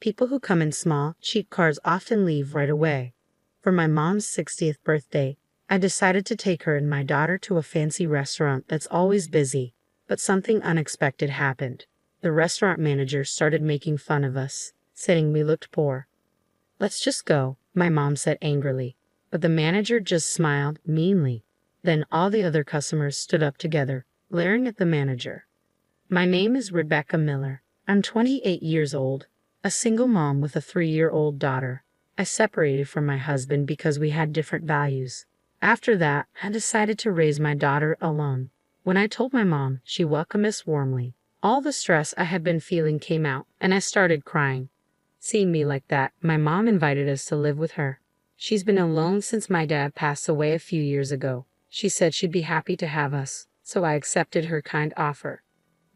People who come in small, cheap cars often leave right away. For my mom's 60th birthday, I decided to take her and my daughter to a fancy restaurant that's always busy, but something unexpected happened. The restaurant manager started making fun of us, saying we looked poor. "Let's just go," my mom said angrily, but the manager just smiled meanly. Then all the other customers stood up together, glaring at the manager. My name is Rebecca Miller. I'm 28 years old, a single mom with a 3-year-old daughter. I separated from my husband because we had different values. After that, I decided to raise my daughter alone. When I told my mom, she welcomed us warmly. All the stress I had been feeling came out, and I started crying. Seeing me like that, my mom invited us to live with her. She's been alone since my dad passed away a few years ago. She said she'd be happy to have us, so I accepted her kind offer.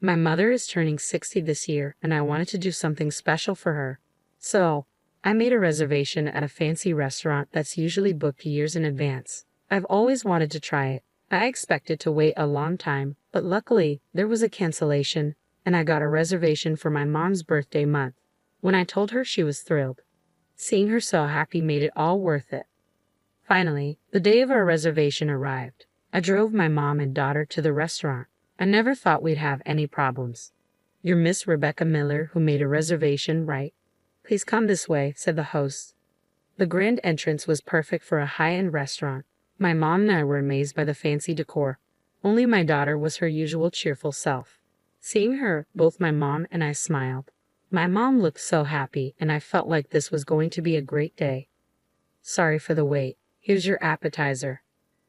My mother is turning 60 this year, and I wanted to do something special for her. So, I made a reservation at a fancy restaurant that's usually booked years in advance. I've always wanted to try it. I expected to wait a long time, but luckily, there was a cancellation, and I got a reservation for my mom's birthday month. When I told her, she was thrilled. Seeing her so happy made it all worth it. Finally, the day of our reservation arrived. I drove my mom and daughter to the restaurant. I never thought we'd have any problems. "You're Miss Rebecca Miller who made a reservation, right? Please come this way," said the host. The grand entrance was perfect for a high-end restaurant. My mom and I were amazed by the fancy decor. Only my daughter was her usual cheerful self. Seeing her, both my mom and I smiled. My mom looked so happy, and I felt like this was going to be a great day. "Sorry for the wait. Here's your appetizer."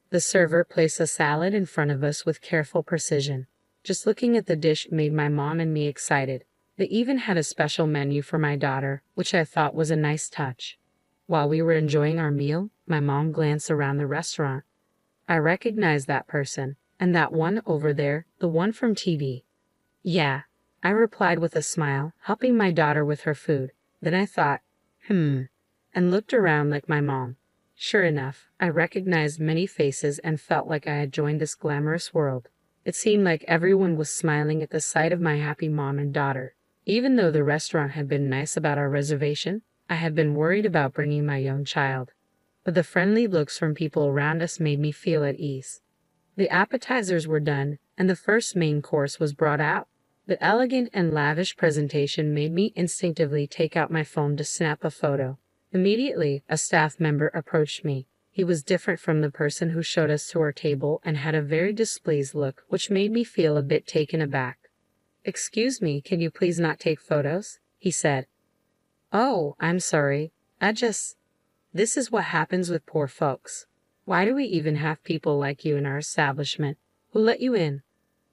The server placed a salad in front of us with careful precision. Just looking at the dish made my mom and me excited. They even had a special menu for my daughter, which I thought was a nice touch. While we were enjoying our meal, my mom glanced around the restaurant. "I recognized that person, and that one over there, the one from TV." "Yeah," I replied with a smile, helping my daughter with her food. Then I thought, and looked around like my mom. Sure enough, I recognized many faces and felt like I had joined this glamorous world. It seemed like everyone was smiling at the sight of my happy mom and daughter. Even though the restaurant had been nice about our reservation, I had been worried about bringing my young child. But the friendly looks from people around us made me feel at ease. The appetizers were done, and the first main course was brought out. The elegant and lavish presentation made me instinctively take out my phone to snap a photo. Immediately, a staff member approached me. He was different from the person who showed us to our table and had a very displeased look, which made me feel a bit taken aback. "Excuse me, can you please not take photos?" he said. "Oh, I'm sorry. This is what happens with poor folks. Why do we even have people like you in our establishment? Who let you in?"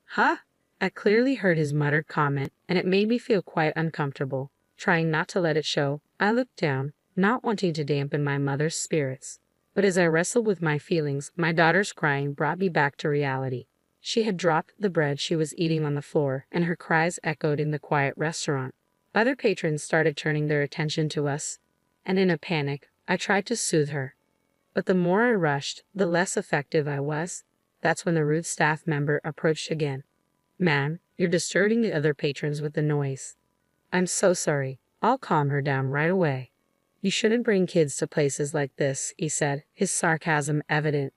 "Huh?" I clearly heard his muttered comment, and it made me feel quite uncomfortable. Trying not to let it show, I looked down, not wanting to dampen my mother's spirits. But as I wrestled with my feelings, my daughter's crying brought me back to reality. She had dropped the bread she was eating on the floor, and her cries echoed in the quiet restaurant. Other patrons started turning their attention to us, and in a panic, I tried to soothe her. But the more I rushed, the less effective I was. That's when the rude staff member approached again. "Ma'am, you're disturbing the other patrons with the noise." "I'm so sorry. I'll calm her down right away." "You shouldn't bring kids to places like this," he said, his sarcasm evident.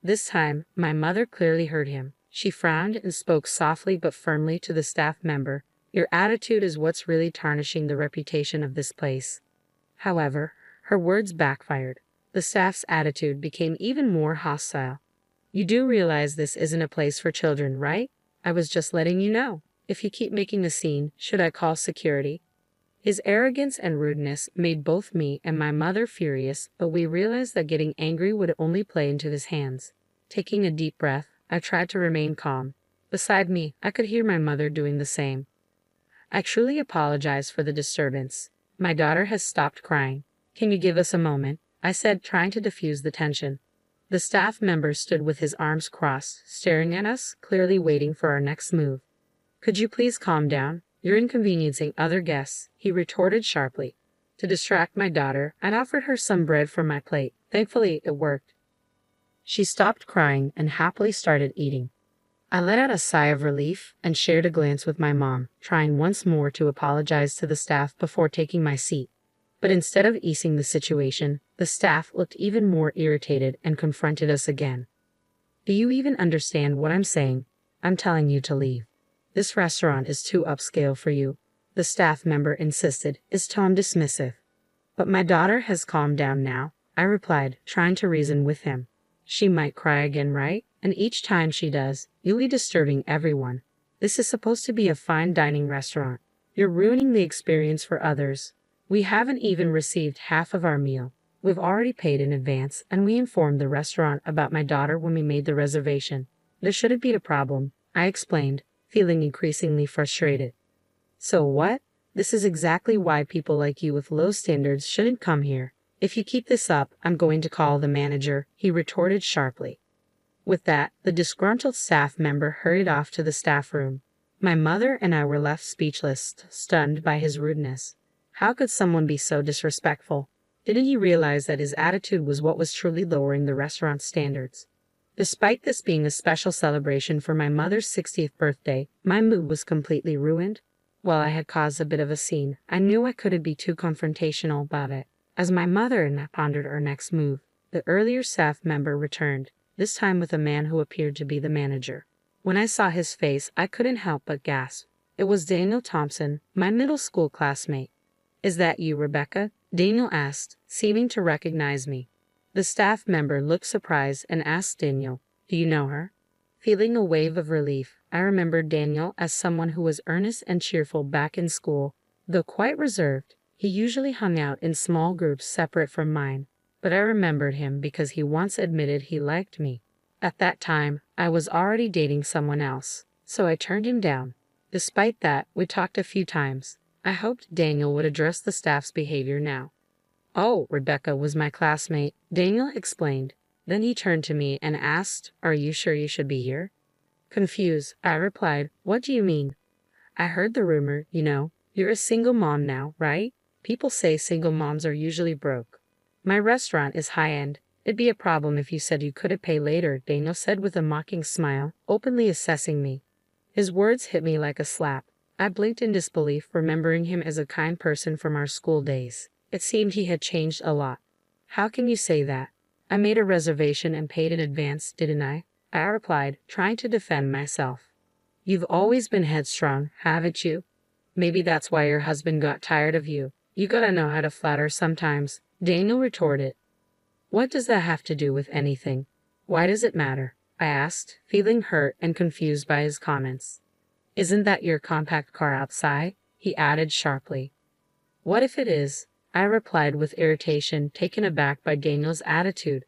This time, my mother clearly heard him. She frowned and spoke softly but firmly to the staff member. "Your attitude is what's really tarnishing the reputation of this place." However, her words backfired. The staff's attitude became even more hostile. "You do realize this isn't a place for children, right? I was just letting you know. If you keep making a scene, should I call security?" His arrogance and rudeness made both me and my mother furious, but we realized that getting angry would only play into his hands. Taking a deep breath, I tried to remain calm. Beside me, I could hear my mother doing the same. "I truly apologize for the disturbance. My daughter has stopped crying. Can you give us a moment?" I said, trying to diffuse the tension. The staff member stood with his arms crossed, staring at us, clearly waiting for our next move. "Could you please calm down? You're inconveniencing other guests," he retorted sharply. To distract my daughter, I'd offered her some bread from my plate. Thankfully, it worked. She stopped crying and happily started eating. I let out a sigh of relief and shared a glance with my mom, trying once more to apologize to the staff before taking my seat. But instead of easing the situation, the staff looked even more irritated and confronted us again. Do you even understand what I'm saying? I'm telling you to leave. This restaurant is too upscale for you, the staff member insisted, his tone dismissive. But my daughter has calmed down now, I replied, trying to reason with him. She might cry again, right? And each time she does, you'll be disturbing everyone. This is supposed to be a fine dining restaurant. You're ruining the experience for others. We haven't even received half of our meal. We've already paid in advance, and we informed the restaurant about my daughter when we made the reservation. There shouldn't be a problem, I explained, feeling increasingly frustrated. So what? This is exactly why people like you with low standards shouldn't come here. If you keep this up, I'm going to call the manager, he retorted sharply. With that, the disgruntled staff member hurried off to the staff room. My mother and I were left speechless, stunned by his rudeness. How could someone be so disrespectful? Didn't he realize that his attitude was what was truly lowering the restaurant's standards? Despite this being a special celebration for my mother's 60th birthday, my mood was completely ruined. While I had caused a bit of a scene, I knew I couldn't be too confrontational about it. As my mother and I pondered our next move, the earlier staff member returned, this time with a man who appeared to be the manager. When I saw his face, I couldn't help but gasp. It was Daniel Thompson, my middle school classmate. Is that you, Rebecca? Daniel asked, seeming to recognize me. The staff member looked surprised and asked Daniel, do you know her? Feeling a wave of relief, I remembered Daniel as someone who was earnest and cheerful back in school. Though quite reserved, he usually hung out in small groups separate from mine. But I remembered him because he once admitted he liked me. At that time, I was already dating someone else, so I turned him down. Despite that, we talked a few times. I hoped Daniel would address the staff's behavior now. Oh, Rebecca was my classmate, Daniel explained. Then he turned to me and asked, are you sure you should be here? Confused, I replied, what do you mean? I heard the rumor, you're a single mom now, right? People say single moms are usually broke. My restaurant is high-end. It'd be a problem if you said you couldn't pay later, Daniel said with a mocking smile, openly assessing me. His words hit me like a slap. I blinked in disbelief, remembering him as a kind person from our school days. It seemed he had changed a lot. How can you say that? I made a reservation and paid in advance, didn't I? I replied, trying to defend myself. You've always been headstrong, haven't you? Maybe that's why your husband got tired of you. You gotta know how to flatter sometimes, Daniel retorted. What does that have to do with anything? Why does it matter? I asked, feeling hurt and confused by his comments. Isn't that your compact car outside? He added sharply. What if it is? I replied with irritation, taken aback by Daniel's attitude.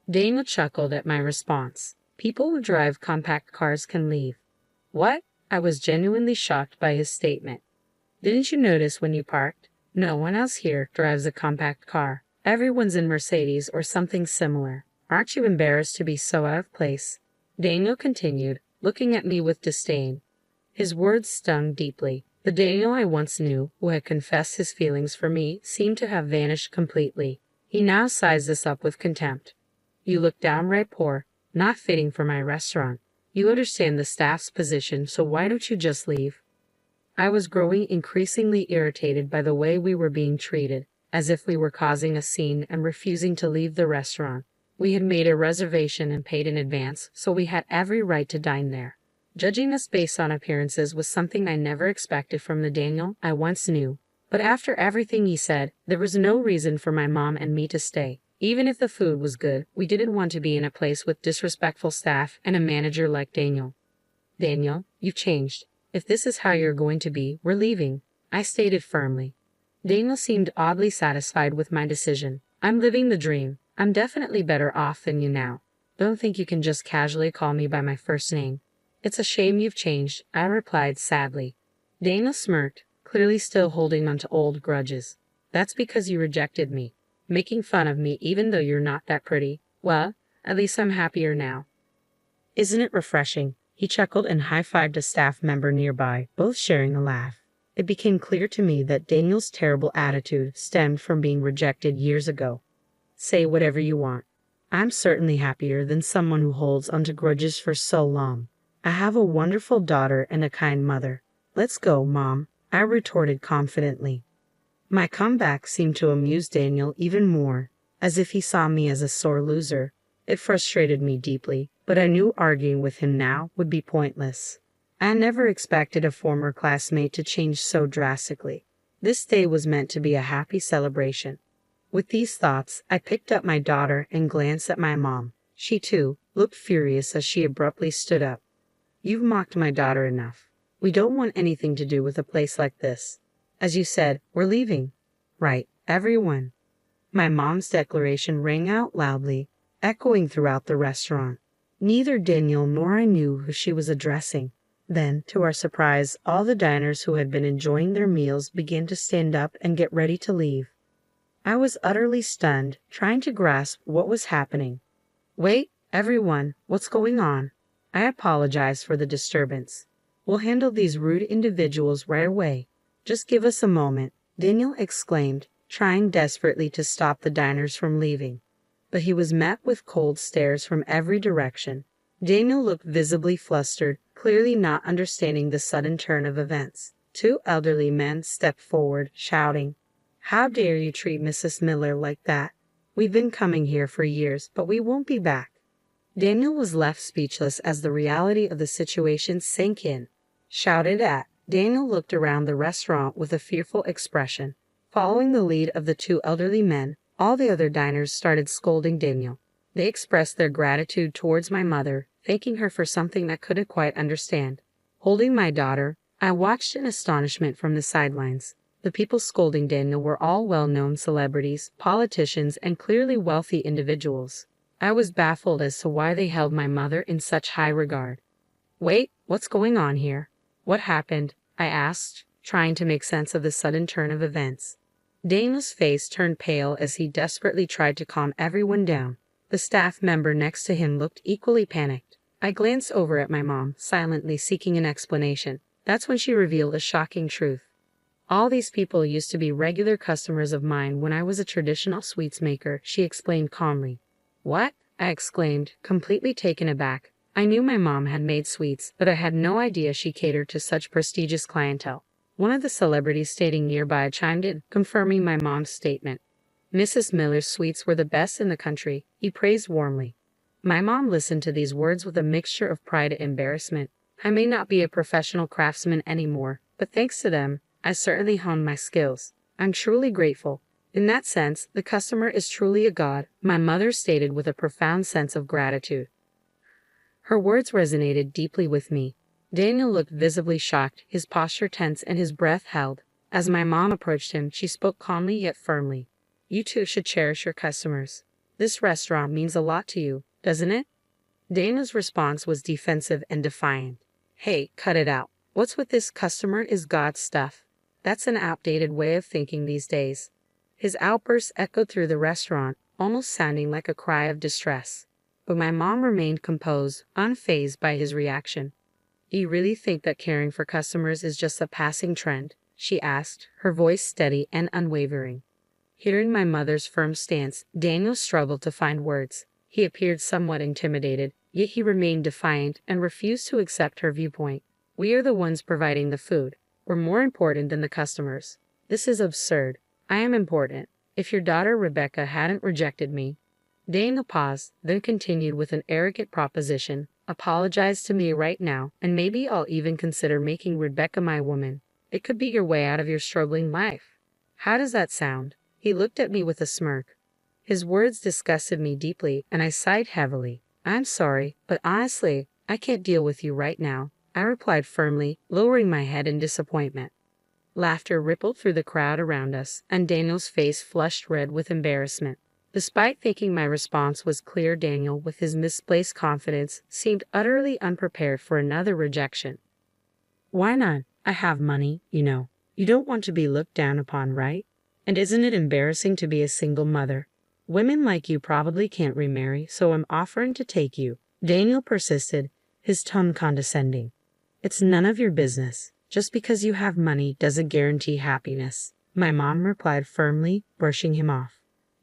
Daniel chuckled at my response. People who drive compact cars can leave. What? I was genuinely shocked by his statement. Didn't you notice when you parked? No one else here drives a compact car. Everyone's in Mercedes or something similar. Aren't you embarrassed to be so out of place? Daniel continued, looking at me with disdain. His words stung deeply. The Daniel I once knew, who had confessed his feelings for me, seemed to have vanished completely. He now sized us up with contempt. You look downright poor, not fitting for my restaurant. You understand the staff's position, so why don't you just leave? I was growing increasingly irritated by the way we were being treated, as if we were causing a scene and refusing to leave the restaurant. We had made a reservation and paid in advance, so we had every right to dine there. Judging us based on appearances was something I never expected from the Daniel I once knew. But after everything he said, there was no reason for my mom and me to stay. Even if the food was good, we didn't want to be in a place with disrespectful staff and a manager like Daniel. Daniel, you've changed. If this is how you're going to be, we're leaving, I stated firmly. Daniel seemed oddly satisfied with my decision. I'm living the dream. I'm definitely better off than you now. Don't think you can just casually call me by my first name. It's a shame you've changed, I replied sadly. Daniel smirked, clearly still holding on to old grudges. That's because you rejected me, making fun of me even though you're not that pretty. Well, at least I'm happier now. Isn't it refreshing? He chuckled and high-fived a staff member nearby, both sharing a laugh. It became clear to me that Daniel's terrible attitude stemmed from being rejected years ago. Say whatever you want. I'm certainly happier than someone who holds onto grudges for so long. I have a wonderful daughter and a kind mother. Let's go, Mom, I retorted confidently. My comeback seemed to amuse Daniel even more, as if he saw me as a sore loser. It frustrated me deeply, but I knew arguing with him now would be pointless. I never expected a former classmate to change so drastically. This day was meant to be a happy celebration. With these thoughts, I picked up my daughter and glanced at my mom. She, too, looked furious as she abruptly stood up. You've mocked my daughter enough. We don't want anything to do with a place like this. As you said, we're leaving. Right, everyone. My mom's declaration rang out loudly, echoing throughout the restaurant. Neither Daniel nor I knew who she was addressing. Then, to our surprise, all the diners who had been enjoying their meals began to stand up and get ready to leave. I was utterly stunned, trying to grasp what was happening. Wait, everyone, what's going on? I apologize for the disturbance. We'll handle these rude individuals right away. Just give us a moment, Daniel exclaimed, trying desperately to stop the diners from leaving. But he was met with cold stares from every direction. Daniel looked visibly flustered, clearly not understanding the sudden turn of events. Two elderly men stepped forward, shouting, "How dare you treat Mrs. Miller like that? We've been coming here for years, but we won't be back." Daniel was left speechless as the reality of the situation sank in. Shouted at, Daniel looked around the restaurant with a fearful expression. Following the lead of the two elderly men, all the other diners started scolding Daniel. They expressed their gratitude towards my mother, thanking her for something I couldn't quite understand. Holding my daughter, I watched in astonishment from the sidelines. The people scolding Daniel were all well-known celebrities, politicians, and clearly wealthy individuals. I was baffled as to why they held my mother in such high regard. Wait, what's going on here? What happened? I asked, trying to make sense of the sudden turn of events. Daniel's face turned pale as he desperately tried to calm everyone down. The staff member next to him looked equally panicked. I glanced over at my mom, silently seeking an explanation. That's when she revealed a shocking truth. All these people used to be regular customers of mine when I was a traditional sweets maker, she explained calmly. What? I exclaimed, completely taken aback. I knew my mom had made sweets, but I had no idea she catered to such prestigious clientele. One of the celebrities standing nearby chimed in, confirming my mom's statement. Mrs. Miller's sweets were the best in the country, he praised warmly. My mom listened to these words with a mixture of pride and embarrassment. I may not be a professional craftsman anymore, but thanks to them, I certainly honed my skills. I'm truly grateful. In that sense, the customer is truly a god, my mother stated with a profound sense of gratitude. Her words resonated deeply with me. Daniel looked visibly shocked, his posture tense and his breath held. As my mom approached him, she spoke calmly yet firmly. You too should cherish your customers. This restaurant means a lot to you, doesn't it? Daniel's response was defensive and defiant. Hey, cut it out. What's with this customer is God stuff? That's an outdated way of thinking these days. His outburst echoed through the restaurant, almost sounding like a cry of distress. But my mom remained composed, unfazed by his reaction. Do you really think that caring for customers is just a passing trend? She asked, her voice steady and unwavering. Hearing my mother's firm stance, Daniel struggled to find words. He appeared somewhat intimidated, yet he remained defiant and refused to accept her viewpoint. We are the ones providing the food. We're more important than the customers. This is absurd. I am important. If your daughter Rebecca hadn't rejected me. Daniel paused, then continued with an arrogant proposition. Apologize to me right now, and maybe I'll even consider making Rebecca my woman. It could be your way out of your struggling life. How does that sound? He looked at me with a smirk. His words disgusted me deeply, and I sighed heavily. I'm sorry, but honestly, I can't deal with you right now, I replied firmly, lowering my head in disappointment. Laughter rippled through the crowd around us, and Daniel's face flushed red with embarrassment. Despite thinking my response was clear, Daniel, with his misplaced confidence, seemed utterly unprepared for another rejection. Why not? I have money, you know. You don't want to be looked down upon, right? And isn't it embarrassing to be a single mother? Women like you probably can't remarry, so I'm offering to take you. Daniel persisted, his tone condescending. It's none of your business. Just because you have money doesn't guarantee happiness, my mom replied firmly, brushing him off.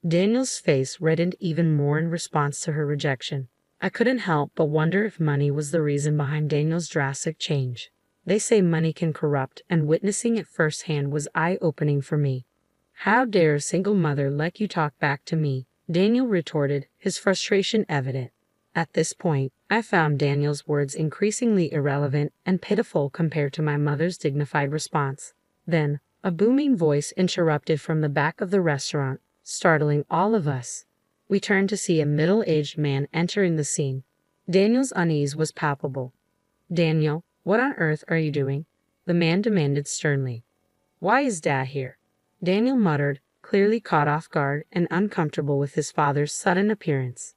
Daniel's face reddened even more in response to her rejection. I couldn't help but wonder if money was the reason behind Daniel's drastic change. They say money can corrupt, and witnessing it firsthand was eye-opening for me. How dare a single mother let you talk back to me? Daniel retorted, his frustration evident. At this point, I found Daniel's words increasingly irrelevant and pitiful compared to my mother's dignified response. Then, a booming voice interrupted from the back of the restaurant, startling all of us. We turned to see a middle-aged man entering the scene. Daniel's unease was palpable. "Daniel, what on earth are you doing?" the man demanded sternly. "Why is Dad here?" Daniel muttered, clearly caught off guard and uncomfortable with his father's sudden appearance.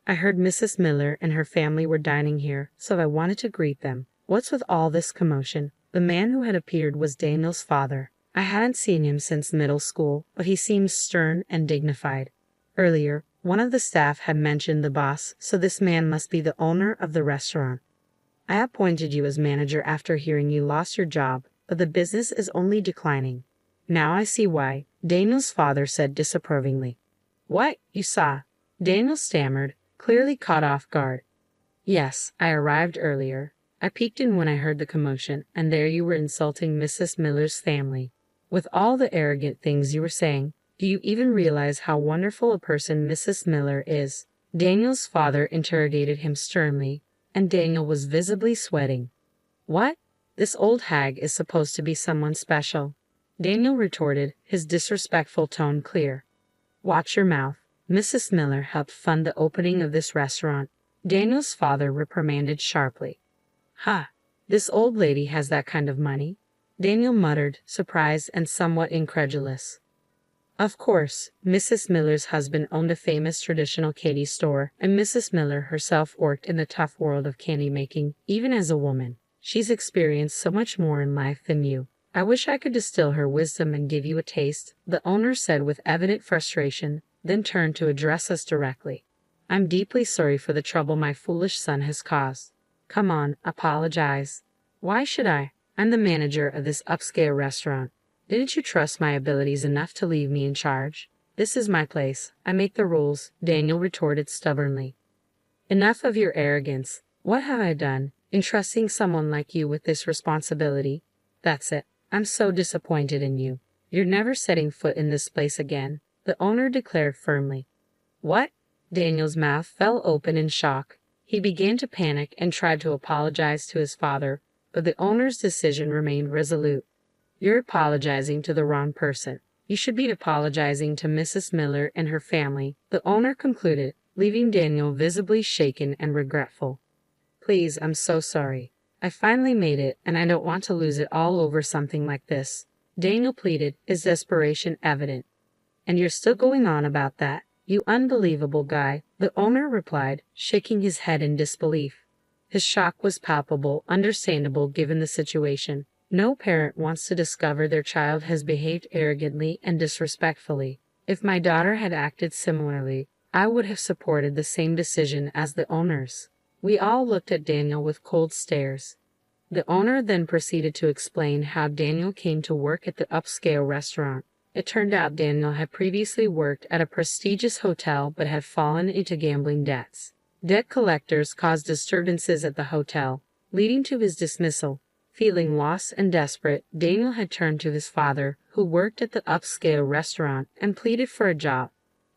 "I heard Mrs. Miller and her family were dining here, so I wanted to greet them. What's with all this commotion?" The man who had appeared was Daniel's father. I hadn't seen him since middle school, but he seemed stern and dignified. Earlier, one of the staff had mentioned the boss, so this man must be the owner of the restaurant. "I appointed you as manager after hearing you lost your job, but the business is only declining." "Now I see why," Daniel's father said disapprovingly. "What? You saw?" Daniel stammered, clearly caught off guard. "Yes, I arrived earlier. I peeked in when I heard the commotion, and there you were insulting Mrs. Miller's family. With all the arrogant things you were saying, do you even realize how wonderful a person Mrs. Miller is?" Daniel's father interrogated him sternly, and Daniel was visibly sweating. "What? This old hag is supposed to be someone special?" Daniel retorted, his disrespectful tone clear. "Watch your mouth. Mrs. Miller helped fund the opening of this restaurant," Daniel's father reprimanded sharply. "Ha! This old lady has that kind of money?" Daniel muttered, surprised and somewhat incredulous. Of course, Mrs. Miller's husband owned a famous traditional candy store, and Mrs. Miller herself worked in the tough world of candy making, even as a woman. She's experienced so much more in life than you. I wish I could distill her wisdom and give you a taste, the owner said with evident frustration, then turned to address us directly. "I'm deeply sorry for the trouble my foolish son has caused. Come on, apologize." "Why should I? I'm the manager of this upscale restaurant. Didn't you trust my abilities enough to leave me in charge? This is my place. I make the rules," Daniel retorted stubbornly. "Enough of your arrogance. What have I done, entrusting someone like you with this responsibility? That's it. I'm so disappointed in you. You're never setting foot in this place again," the owner declared firmly. "What?" Daniel's mouth fell open in shock. He began to panic and tried to apologize to his father, but the owner's decision remained resolute. "You're apologizing to the wrong person. You should be apologizing to Mrs. Miller and her family," the owner concluded, leaving Daniel visibly shaken and regretful. "Please, I'm so sorry. I finally made it, and I don't want to lose it all over something like this," Daniel pleaded, his desperation evident. "And you're still going on about that, you unbelievable guy," the owner replied, shaking his head in disbelief. His shock was palpable, understandable given the situation. No parent wants to discover their child has behaved arrogantly and disrespectfully. If my daughter had acted similarly, I would have supported the same decision as the owners. We all looked at Daniel with cold stares. The owner then proceeded to explain how Daniel came to work at the upscale restaurant. It turned out Daniel had previously worked at a prestigious hotel but had fallen into gambling debts. Debt collectors caused disturbances at the hotel, leading to his dismissal. Feeling lost and desperate, Daniel had turned to his father, who worked at the upscale restaurant, and pleaded for a job.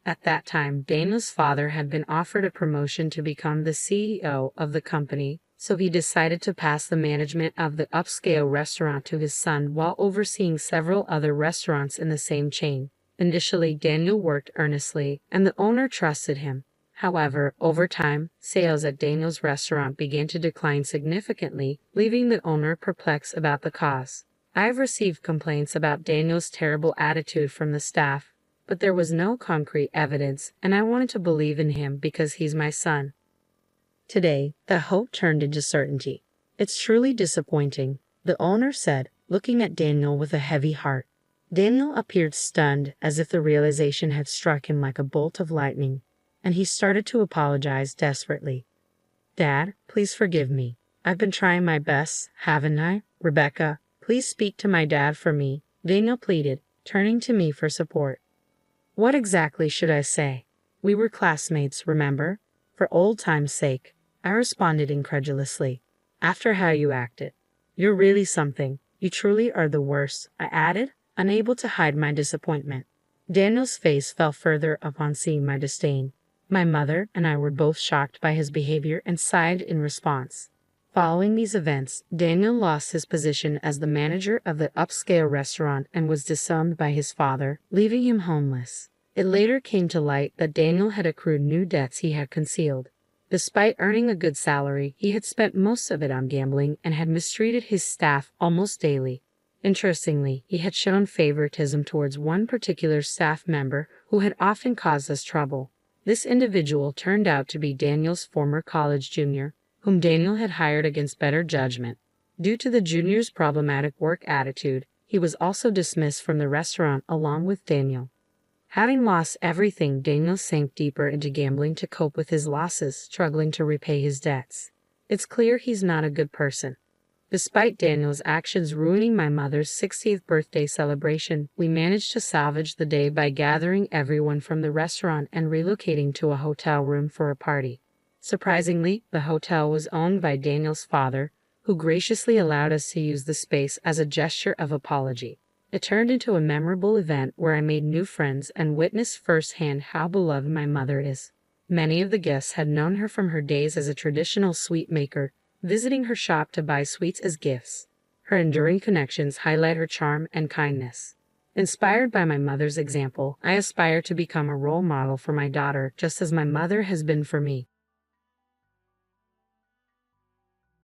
At that time, Daniel's father had been offered a promotion to become the CEO of the company, so he decided to pass the management of the upscale restaurant to his son while overseeing several other restaurants in the same chain. Initially, Daniel worked earnestly, and the owner trusted him. However, over time, sales at Daniel's restaurant began to decline significantly, leaving the owner perplexed about the cause. I've received complaints about Daniel's terrible attitude from the staff, but there was no concrete evidence, and I wanted to believe in him because he's my son. Today, the hope turned into certainty. "It's truly disappointing," the owner said, looking at Daniel with a heavy heart. Daniel appeared stunned, as if the realization had struck him like a bolt of lightning, and he started to apologize desperately. "Dad, please forgive me. I've been trying my best, haven't I? Rebecca, please speak to my dad for me," Daniel pleaded, turning to me for support. "What exactly should I say? We were classmates, remember? For old time's sake, I responded incredulously. After how you acted. You're really something. You truly are the worst, I added, unable to hide my disappointment. Daniel's face fell further upon seeing my disdain. My mother and I were both shocked by his behavior and sighed in response. Following these events, Daniel lost his position as the manager of the upscale restaurant and was disowned by his father, leaving him homeless. It later came to light that Daniel had accrued new debts he had concealed. Despite earning a good salary, he had spent most of it on gambling and had mistreated his staff almost daily. Interestingly, he had shown favoritism towards one particular staff member who had often caused us trouble. This individual turned out to be Daniel's former college junior, whom Daniel had hired against better judgment. Due to the junior's problematic work attitude, he was also dismissed from the restaurant along with Daniel. Having lost everything, Daniel sank deeper into gambling to cope with his losses, struggling to repay his debts. It's clear he's not a good person. Despite Daniel's actions ruining my mother's 60th birthday celebration, we managed to salvage the day by gathering everyone from the restaurant and relocating to a hotel room for a party. Surprisingly, the hotel was owned by Daniel's father, who graciously allowed us to use the space as a gesture of apology. It turned into a memorable event where I made new friends and witnessed firsthand how beloved my mother is. Many of the guests had known her from her days as a traditional sweet maker, visiting her shop to buy sweets as gifts. Her enduring connections highlight her charm and kindness. Inspired by my mother's example, I aspire to become a role model for my daughter just as my mother has been for me.